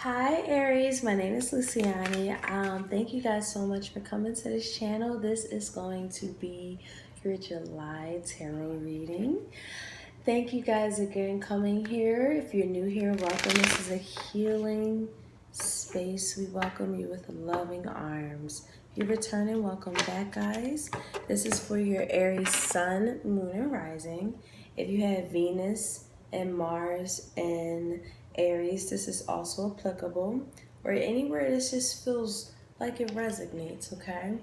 Hi Aries, my name is Luciani. Thank you guys so much for coming to this channel. This is going to be your July tarot reading. Thank you guys again coming here. If you're new here, welcome. This is a healing space. We welcome you with loving arms. If you're returning, welcome back, guys. This is for your Aries sun, moon, and rising. If you have Venus and Mars and Aries, this is also applicable. Or anywhere this just feels like it resonates, okay?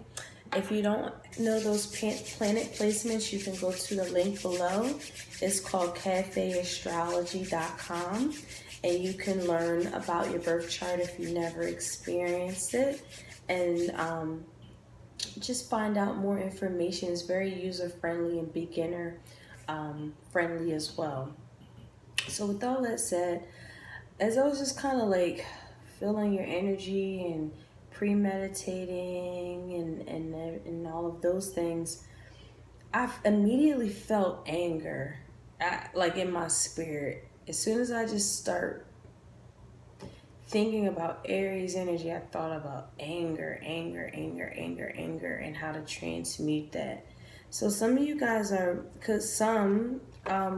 If you don't know those planet placements, you can go to the link below. It's called cafeastrology.com, and you can learn about your birth chart if you never experienced it, and just find out more information. It's very user-friendly and beginner-friendly as well. So with all that said, as I was just kind of like feeling your energy and premeditating and all of those things, I immediately felt anger, like in my spirit. As soon as I just start thinking about Aries energy, I thought about anger, and how to transmute that. So some of you guys are, because some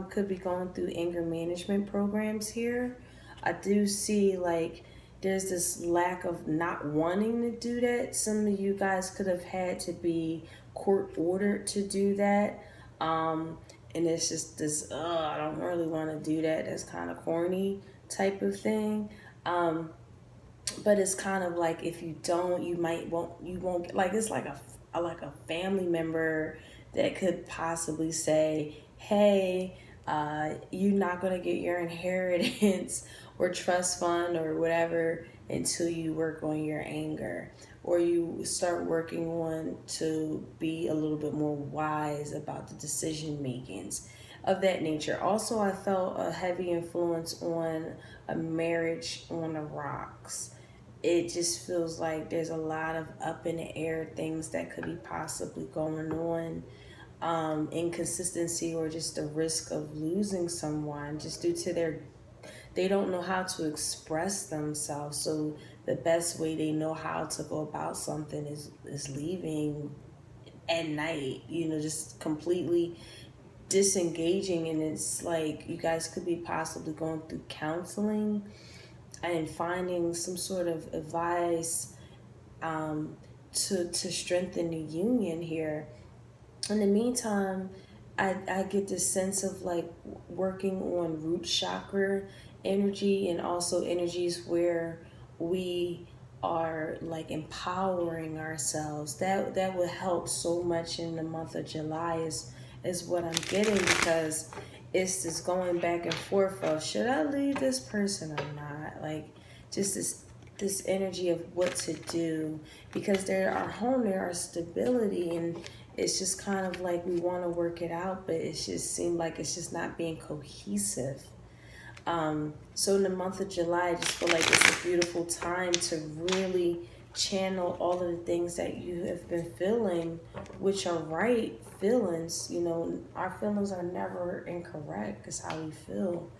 could be going through anger management programs here. I do see like there's this lack of not wanting to do that. Some of you guys could have had to be court ordered to do that. And it's just this, I don't really want to do that. That's kind of corny type of thing. But it's kind of like if you don't, you won't, like it's like a family member that could possibly say, hey, you're not going to get your inheritance or trust fund or whatever until you work on your anger, or you start working on to be a little bit more wise about the decision makings of that nature. Also, I felt a heavy influence on a marriage on the rocks. It just feels like there's a lot of up in the air things that could be possibly going on, inconsistency, or just the risk of losing someone just due to they don't know how to express themselves. So the best way they know how to go about something is leaving at night, just completely disengaging. And it's like you guys could be possibly going through counseling and finding some sort of advice to strengthen the union here. In the meantime, I get this sense of like working on root chakra energy, and also energies where we are like empowering ourselves. That would help so much in the month of July is what I'm getting, because it's this going back and forth of should I leave this person or not, like just this energy of what to do, because there are home, there are stability, and it's just kind of like we want to work it out, but it just seemed like it's just not being cohesive. So in the month of July, I just feel like it's a beautiful time to really channel all of the things that you have been feeling, which are right feelings. Our feelings are never incorrect. It's how we feel.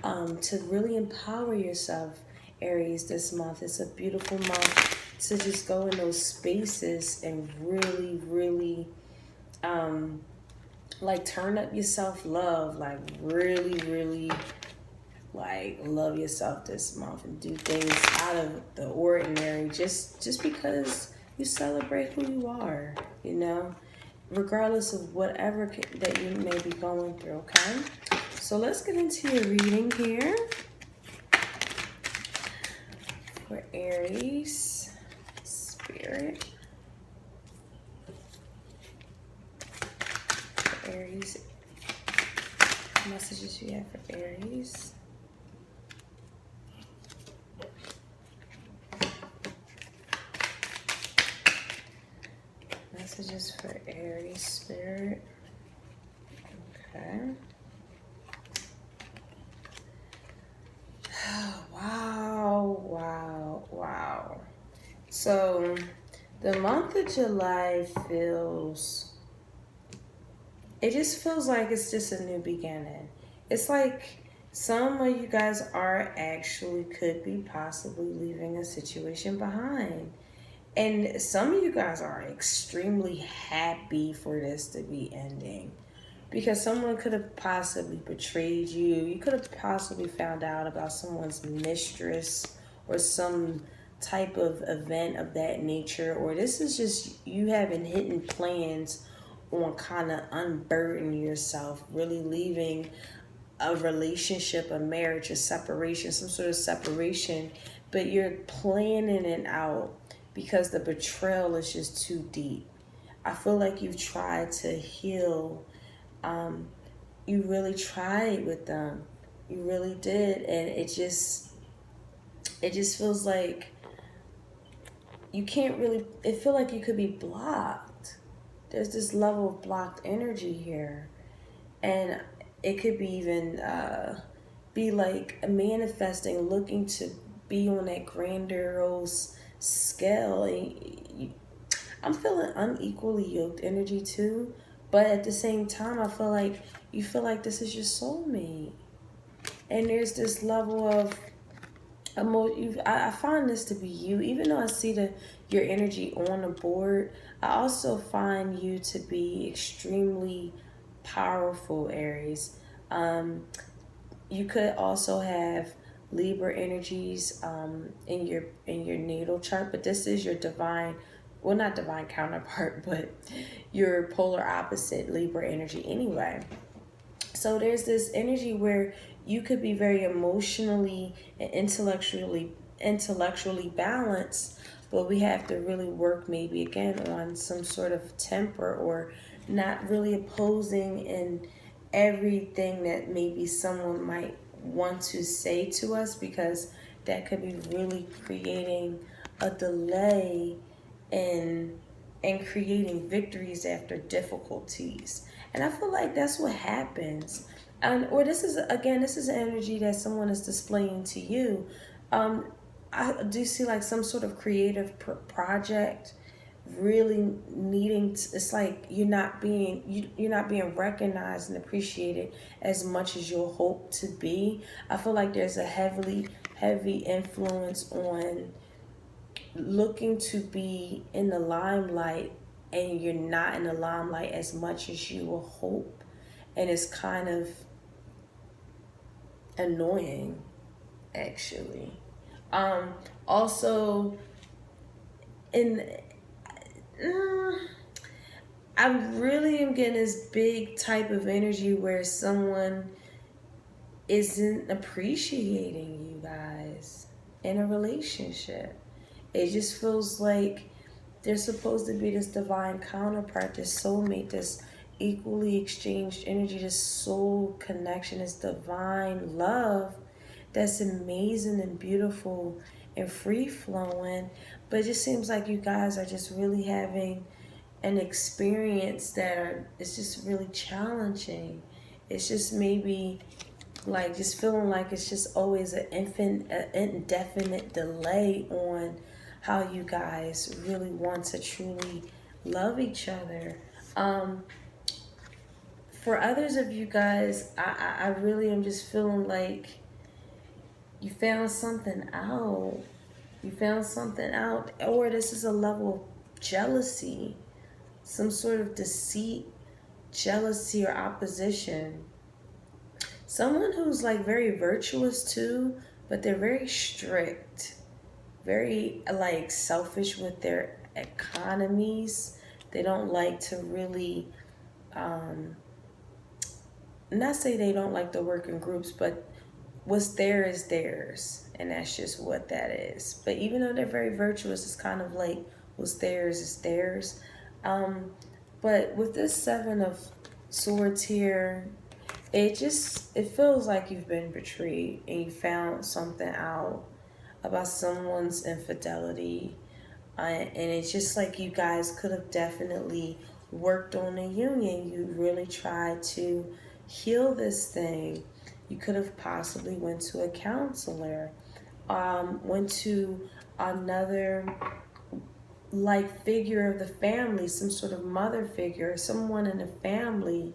To really empower yourself, Aries, this month. It's a beautiful month to just go in those spaces and really, really like turn up your self-love, like really, really like love yourself this month and do things out of the ordinary just because you celebrate who you are, regardless of whatever that you may be going through, okay? So let's get into your reading here for Aries spirit. For Aries, messages you have for Aries. Messages for Aries spirit. Okay. Wow. So the month of July it just feels like it's just a new beginning. It's like Some of you guys are actually could be possibly leaving a situation behind. And some of you guys are extremely happy for this to be ending. Because someone could have possibly betrayed you. You could have possibly found out about someone's mistress or some type of event of that nature. Or this is just you having hidden plans on kind of unburdening yourself, really leaving a relationship, a marriage, a separation, some sort of separation, but you're planning it out because the betrayal is just too deep. I feel like you've tried to heal. Um, you really tried with them. You really did, and it just feels like you can't really. It feel like you could be blocked. There's this level of blocked energy here, and it could be even be like manifesting, looking to be on that grandiose scale. I'm feeling unequally yoked energy too, but at the same time, I feel like you feel like this is your soulmate, and there's this level of I find this to be you, even though I see your energy on the board. I also find you to be extremely powerful, Aries. You could also have Libra energies in your natal chart, but this is your divine, well, not divine counterpart, but your polar opposite Libra energy anyway. So there's this energy where you could be very emotionally and intellectually balanced, but we have to really work maybe again on some sort of temper, or not really opposing in everything that maybe someone might want to say to us, because that could be really creating a delay in creating victories after difficulties. And I feel like that's what happens. Or this is energy that someone is displaying to you. Um, I do see like some sort of creative project really needing to, it's like you're not being recognized and appreciated as much as you'll hope to be. I feel like there's a heavy influence on looking to be in the limelight, and you're not in the limelight as much as you will hope, and it's kind of annoying actually. Also in I really am getting this big type of energy where someone isn't appreciating you guys in a relationship. It just feels like there's supposed to be this divine counterpart, this soulmate, this equally exchanged energy, this soul connection, this divine love that's amazing and beautiful and free flowing. But it just seems like you guys are just really having an experience it's just really challenging. It's just maybe like just feeling like it's just always an indefinite delay on how you guys really want to truly love each other. Um, for others of you guys, I really am just feeling like you found something out. You found something out, or this is a level of jealousy, some sort of deceit, jealousy, or opposition. Someone who's like very virtuous too, but they're very strict, very like selfish with their economies. They don't like to really, not say they don't like to work in groups, but what's there is theirs, and that's just what that is. But even though they're very virtuous, it's kind of like what's theirs is theirs. Um, but with this Seven of Swords here, it feels like you've been betrayed and you found something out about someone's infidelity, and it's just like you guys could have definitely worked on a union. You really tried to heal this thing. You could have possibly went to a counselor, went to another like figure of the family, some sort of mother figure, someone in the family,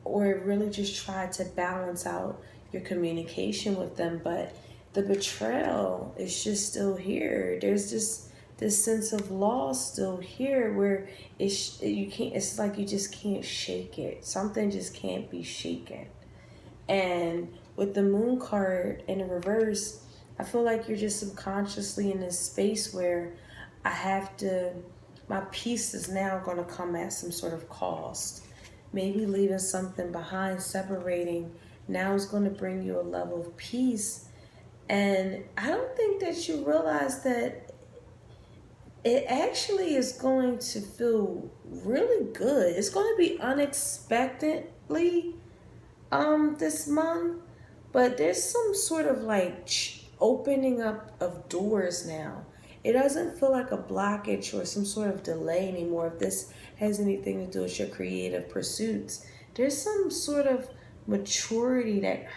or really just try to balance out your communication with them, but the betrayal is just still here. There's just this sense of loss still here, where you can't. It's like you just can't shake it. Something just can't be shaken. And with the moon card in the reverse, I feel like you're just subconsciously in this space where I have to, my peace is now going to come at some sort of cost. Maybe leaving something behind, separating, now is going to bring you a level of peace. And I don't think that you realize that it actually is going to feel really good. It's going to be unexpectedly this month, but there's some sort of like opening up of doors now. It doesn't feel like a blockage or some sort of delay anymore. If this has anything to do with your creative pursuits, there's some sort of maturity that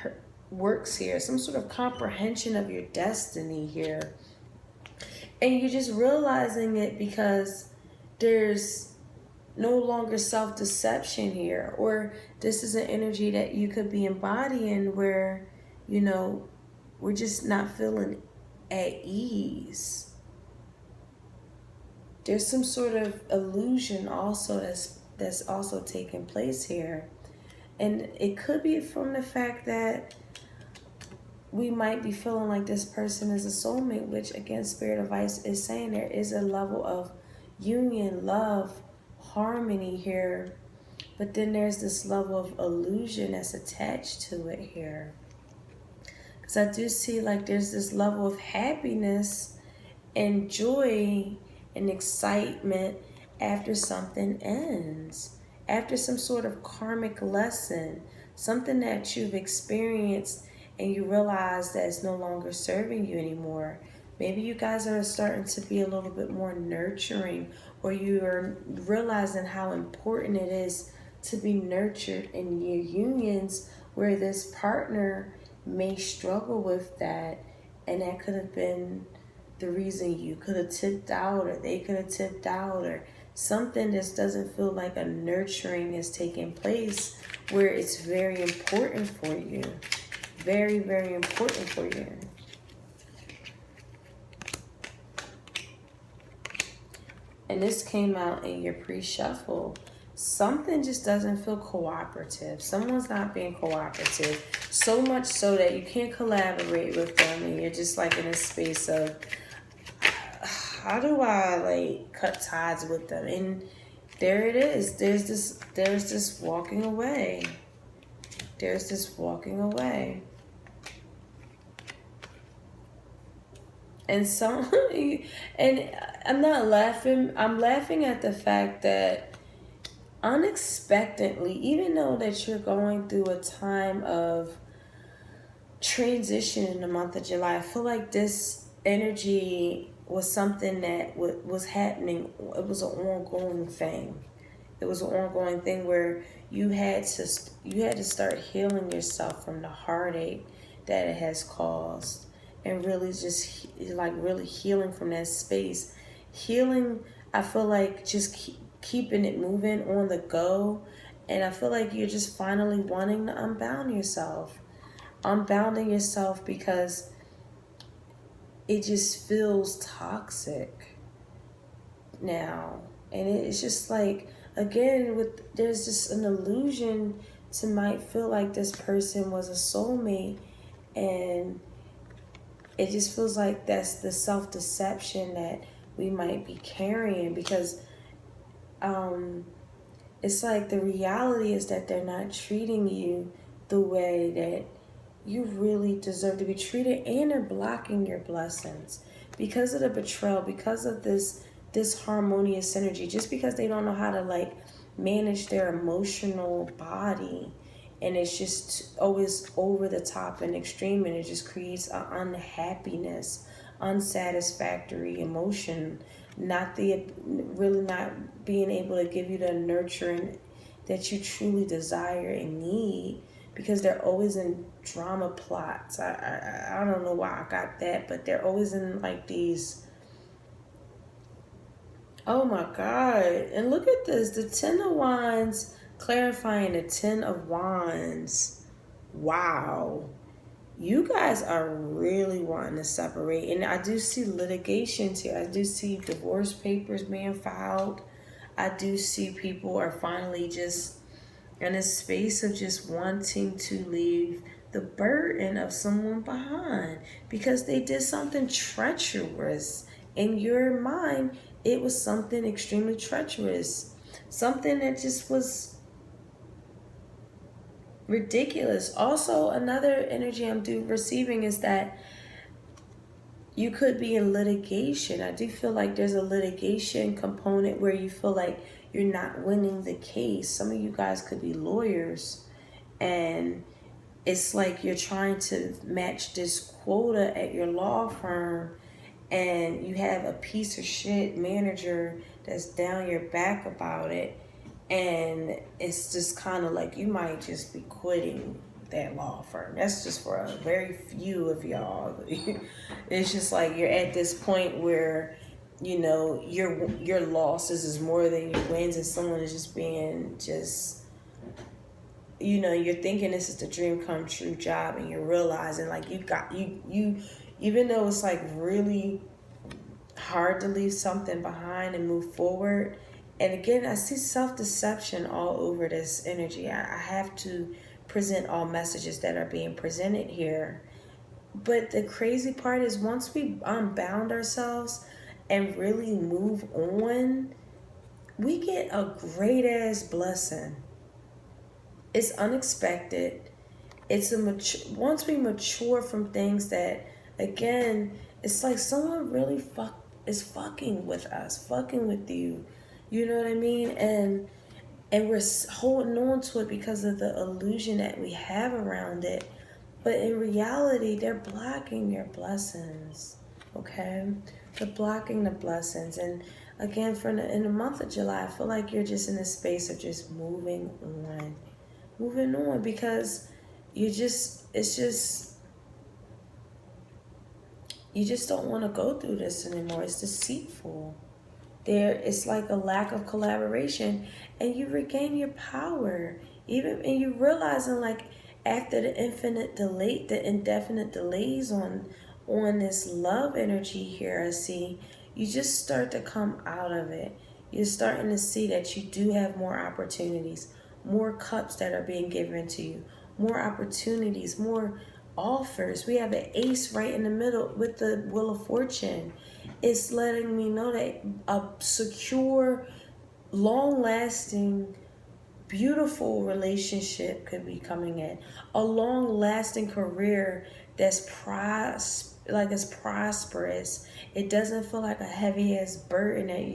works here, some sort of comprehension of your destiny here. And you're just realizing it because there's no longer self-deception here, or this is an energy that you could be embodying where, you know, we're just not feeling at ease. There's some sort of illusion also that's also taking place here. And it could be from the fact that we might be feeling like this person is a soulmate, which again, Spirit Advice is saying there is a level of union, love, harmony here. But then there's this level of illusion that's attached to it here. Because I do see like there's this level of happiness and joy and excitement after something ends. After some sort of karmic lesson, something that you've experienced and you realize that it's no longer serving you anymore. Maybe you guys are starting to be a little bit more nurturing, or you are realizing how important it is to be nurtured in your unions, where this partner may struggle with that, and that could have been the reason you could have tipped out, or they could have tipped out, or something that doesn't feel like a nurturing is taking place, where it's very important for you. Very, very important for you. And this came out in your pre-shuffle. Something just doesn't feel cooperative. Someone's not being cooperative. So much so that you can't collaborate with them, and you're just like in a space of, how do I like cut ties with them? And there it is. There's this walking away. There's this walking away. And and I'm not laughing. I'm laughing at the fact that unexpectedly, even though that you're going through a time of transition in the month of July, I feel like this energy was something that was happening. It was an ongoing thing. It was an ongoing thing where you had to start healing yourself from the heartache that it has caused, and really just like really healing from that space. Healing, I feel like just keeping it moving on the go, and I feel like you're just finally wanting to unbound yourself. Unbounding yourself because it just feels toxic now. And it's just like, again, there's just an illusion to might feel like this person was a soulmate, and it just feels like that's the self-deception that we might be carrying, because it's like the reality is that they're not treating you the way that you really deserve to be treated, and they're blocking your blessings because of the betrayal, because of this harmonious energy, just because they don't know how to like manage their emotional body, and it's just always over the top and extreme, and it just creates an unhappiness, unsatisfactory emotion, really not being able to give you the nurturing that you truly desire and need, because they're always in drama plots. I don't know why I got that, but they're always in like these, oh my God. And look at this, the Ten of Wands Clarifying the 10 of Wands. Wow. You guys are really wanting to separate. And I do see litigations here. I do see divorce papers being filed. I do see people are finally just in a space of just wanting to leave the burden of someone behind because they did something treacherous. In your mind, it was something extremely treacherous. Something that just was ridiculous. Also, another energy I'm receiving is that you could be in litigation. I do feel like there's a litigation component where you feel like you're not winning the case. Some of you guys could be lawyers, and it's like you're trying to match this quota at your law firm, and you have a piece of shit manager that's down your back about it, and it's just kind of like you might just be quitting that law firm. That's just for a very few of y'all. It's just like you're at this point where your losses is more than your wins, and someone is just being just you're thinking this is the dream come true job, and you're realizing like you even though it's like really hard to leave something behind and move forward. And again, I see self-deception all over this energy. I have to present all messages that are being presented here. But the crazy part is once we unbound ourselves and really move on, we get a great ass blessing. It's unexpected. Once we mature from things that, again, it's like someone really is fucking with us, fucking with you. You know what I mean? And we're holding on to it because of the illusion that we have around it. But in reality, they're blocking your blessings, okay? They're blocking the blessings. And again, in the month of July, I feel like you're just in a space of just moving on. Moving on because you just don't want to go through this anymore. It's deceitful. It's like a lack of collaboration, and you regain your power. And you realizing like after the indefinite delays on this love energy here, I see you just start to come out of it. You're starting to see that you do have more opportunities, more cups that are being given to you, more opportunities, more offers. We have an ace right in the middle with the Wheel of Fortune. It's letting me know that a secure, long-lasting, beautiful relationship could be coming in. A long-lasting career that's prosperous. It doesn't feel like a heavy-ass burden that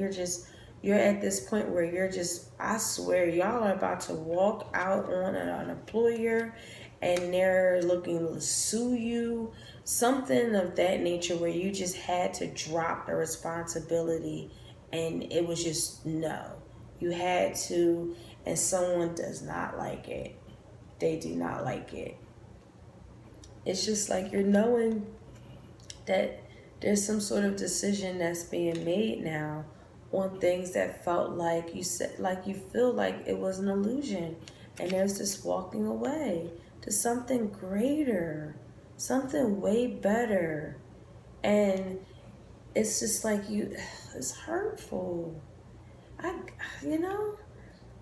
you're at this point where I swear, y'all are about to walk out on an employer and they're looking to sue you. Something of that nature where you just had to drop the responsibility and it was just no. You had to, and someone does not like it. They do not like it. It's just like you're knowing that there's some sort of decision that's being made now on things that felt like you feel like it was an illusion, and there's this walking away to something greater, something way better. And it's just like it's hurtful.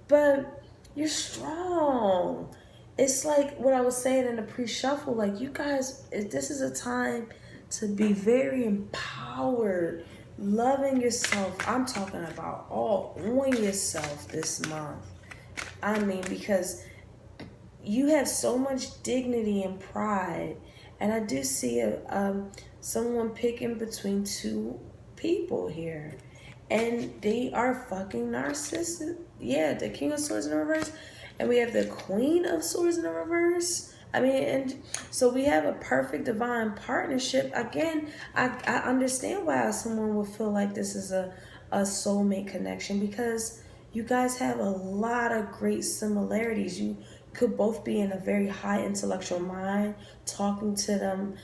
But you're strong. It's like what I was saying in the pre-shuffle, like you guys, this is a time to be very empowered, loving yourself. I'm talking about all on yourself this month. I mean, because you have so much dignity and pride. And I do see someone picking between two people here. And they are fucking narcissists. Yeah, the King of Swords in the reverse. And we have the Queen of Swords in the reverse. I mean, and so we have a perfect divine partnership. Again, I understand why someone would feel like this is a soulmate connection, because you guys have a lot of great similarities. You could both be in a very high intellectual mind. Talking to them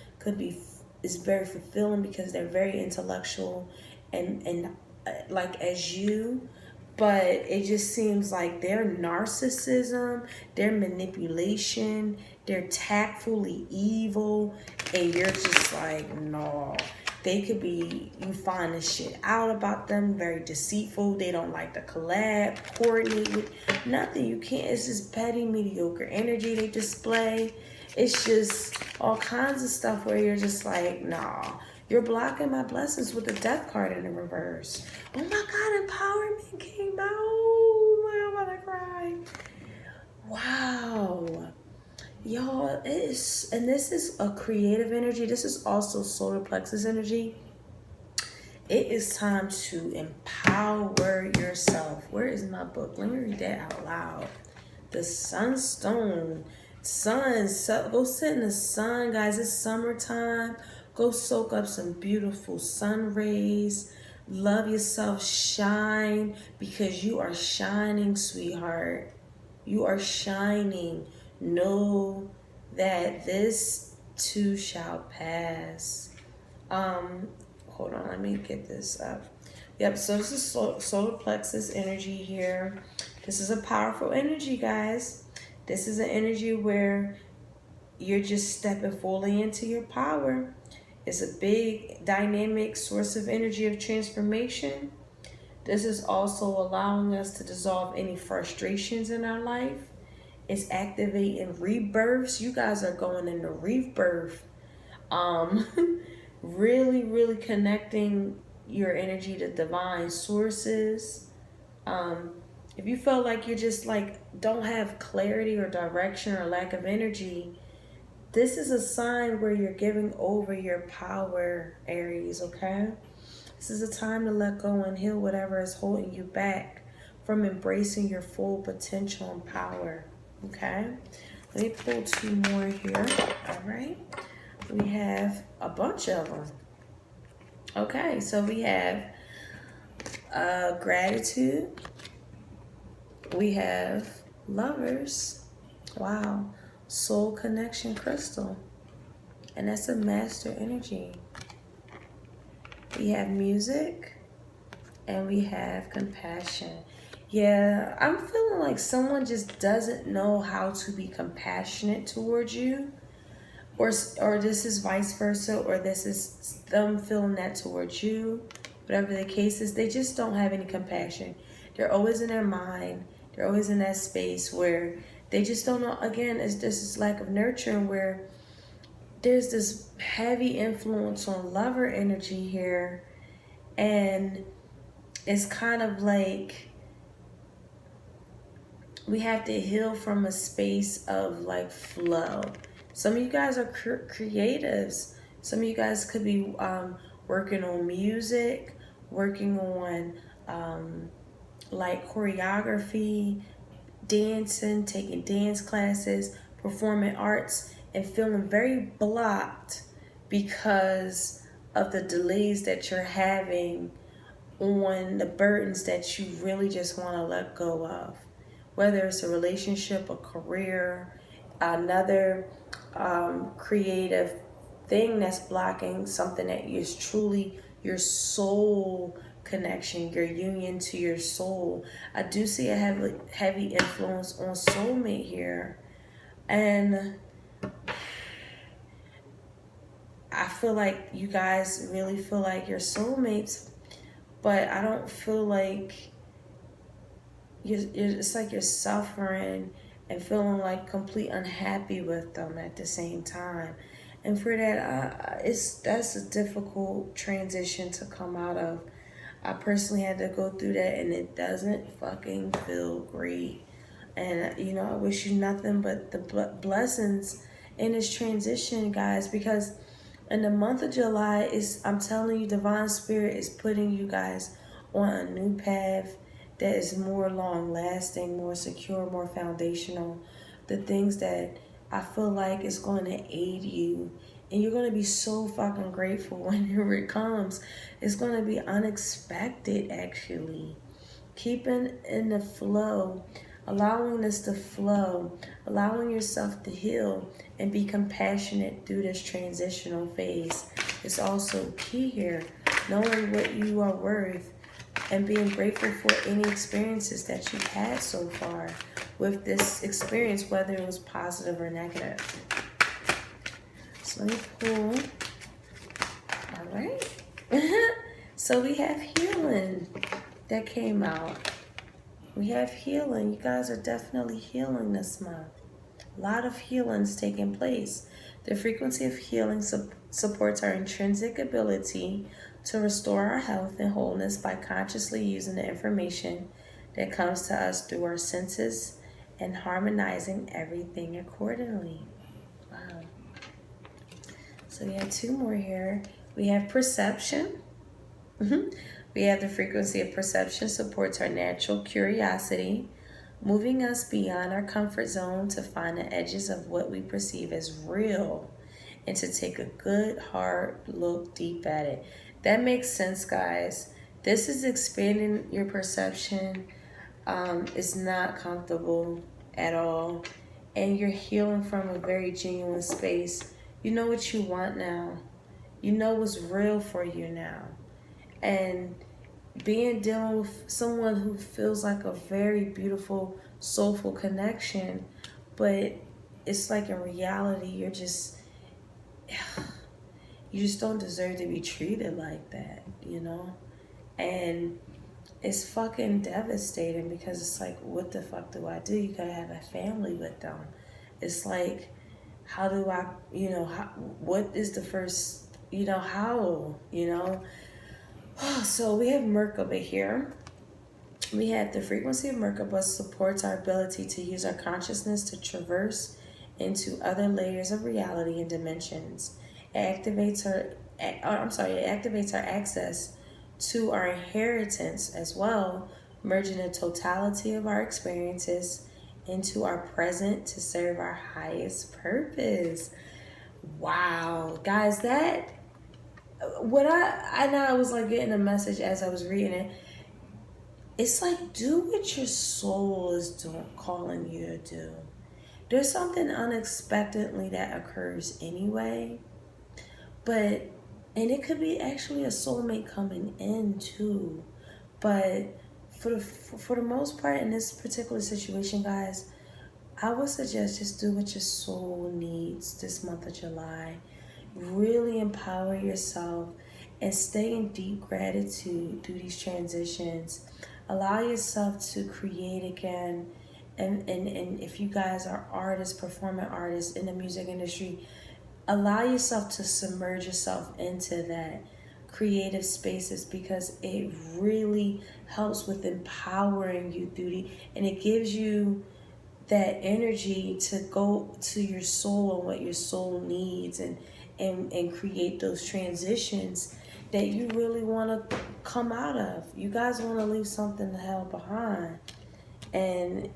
is very fulfilling because they're very intellectual and like as you. but it just seems like their narcissism, their manipulation, they're tactfully evil, and you're just like, no. They could be, you find this shit out about them, very deceitful. They don't like to collab, coordinate with nothing. You can't, it's just petty, mediocre energy they display. It's just all kinds of stuff where you're just like, nah. You're blocking my blessings with the death card in the reverse. Oh my God, empowerment came out. Oh my God, I'm about to cry. Wow. Y'all, it is, and this is a creative energy. This is also solar plexus energy. It is time to empower yourself. Where is my book? Let me read that out loud. The sunstone. Sun, go sit in the sun, guys. It's summertime. Go soak up some beautiful sun rays. Love yourself. Shine, because you are shining, sweetheart. You are shining. Know that this too shall pass. Hold on, let me get this up. Yep, so this is solar plexus energy here. This is a powerful energy, guys. This is an energy where you're just stepping fully into your power. It's a big dynamic source of energy of transformation. This is also allowing us to dissolve any frustrations in our life. It's activating rebirths. You guys are going into rebirth. Really, really connecting your energy to divine sources. If you feel like you're just like, don't have clarity or direction or lack of energy, this is a sign where you're giving over your power, Aries, okay? This is a time to let go and heal whatever is holding you back from embracing your full potential and power, okay? Let me pull two more here, all right? We have a bunch of them. Okay, so we have gratitude. We have lovers. Wow. Soul connection crystal. And that's a master energy. We have music. And we have compassion. Yeah, I'm feeling like someone just doesn't know how to be compassionate towards you. Or this is vice versa, or this is them feeling that towards you. Whatever the case is, they just don't have any compassion. They're always in their mind. They're always in that space where they just don't know. Again, it's this lack of nurturing where there's this heavy influence on lover energy here. And it's kind of like we have to heal from a space of like flow. Some of you guys are creatives. Some of you guys could be working on music, working on like choreography, dancing, taking dance classes, performing arts, and feeling very blocked because of the delays that you're having on the burdens that you really just want to let go of. Whether it's a relationship, a career, another creative thing that's blocking something that is truly your soul connection, your union to your soul. I do see a heavy influence on soulmate here. And I feel like you guys really feel like you're soulmates, but I don't feel like it's like you're suffering and feeling like complete unhappy with them at the same time. And for that, that's a difficult transition to come out of. I personally had to go through that, and it doesn't fucking feel great. And, you know, I wish you nothing but the blessings in this transition, guys, because in the month of July, I'm telling you, Divine Spirit is putting you guys on a new path that is more long-lasting, more secure, more foundational. The things that I feel like is going to aid you. And you're going to be so fucking grateful whenever it comes. It's going to be unexpected, actually. Keeping in the flow, allowing this to flow, allowing yourself to heal and be compassionate through this transitional phase is also key here. Knowing what you are worth. and being grateful for any experiences that you've had so far with this experience, whether it was positive or negative. So let me pull. All right. So we have healing that came out. We have healing. You guys are definitely healing this month. A lot of healing's taking place. The frequency of healing supports our intrinsic ability to restore our health and wholeness by consciously using the information that comes to us through our senses and harmonizing everything accordingly. Wow. So we have two more here. We have perception. We have the frequency of perception supports our natural curiosity, moving us beyond our comfort zone to find the edges of what we perceive as real and to take a good, hard look deep at it. That makes sense, guys. This is expanding your perception. It's not comfortable at all. And you're healing from a very genuine space. You know what you want now. You know what's real for you now. And dealing with someone who feels like a very beautiful, soulful connection, but it's like in reality, you just don't deserve to be treated like that, you know? And it's fucking devastating because it's like, what the fuck do I do? You gotta have a family with them. It's like, how do I, what is the first, how, So we have Merkaba here. We have the frequency of Merkaba supports our ability to use our consciousness to traverse into other layers of reality and dimensions. It activates our access to our inheritance as well, merging the totality of our experiences into our present to serve our highest purpose. Wow, guys, I was like getting a message as I was reading it. It's like, do what your soul is calling you to do. There's something unexpectedly that occurs anyway, and it could be actually a soulmate coming in too. But for the most part in this particular situation, guys, I would suggest just do what your soul needs this month of July. Really empower yourself and stay in deep gratitude through these transitions. Allow yourself to create again. And if you guys are artists, performing artists in the music industry, allow yourself to submerge yourself into that creative spaces, because it really helps with empowering you and it gives you that energy to go to your soul and what your soul needs and create those transitions that you really want to come out of. You guys want to leave something the hell behind, and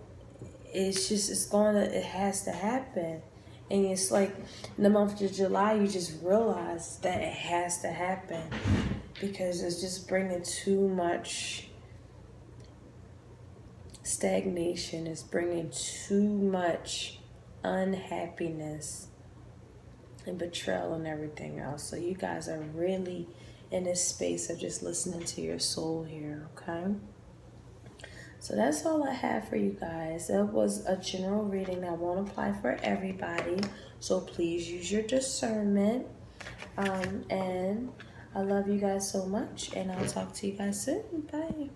it has to happen. And it's like in the month of July, you just realize that it has to happen because it's just bringing too much stagnation. It's bringing too much unhappiness and betrayal and everything else. So you guys are really in this space of just listening to your soul here, okay? So that's all I have for you guys. It was a general reading that won't apply for everybody. So please use your discernment. And I love you guys so much. And I'll talk to you guys soon. Bye.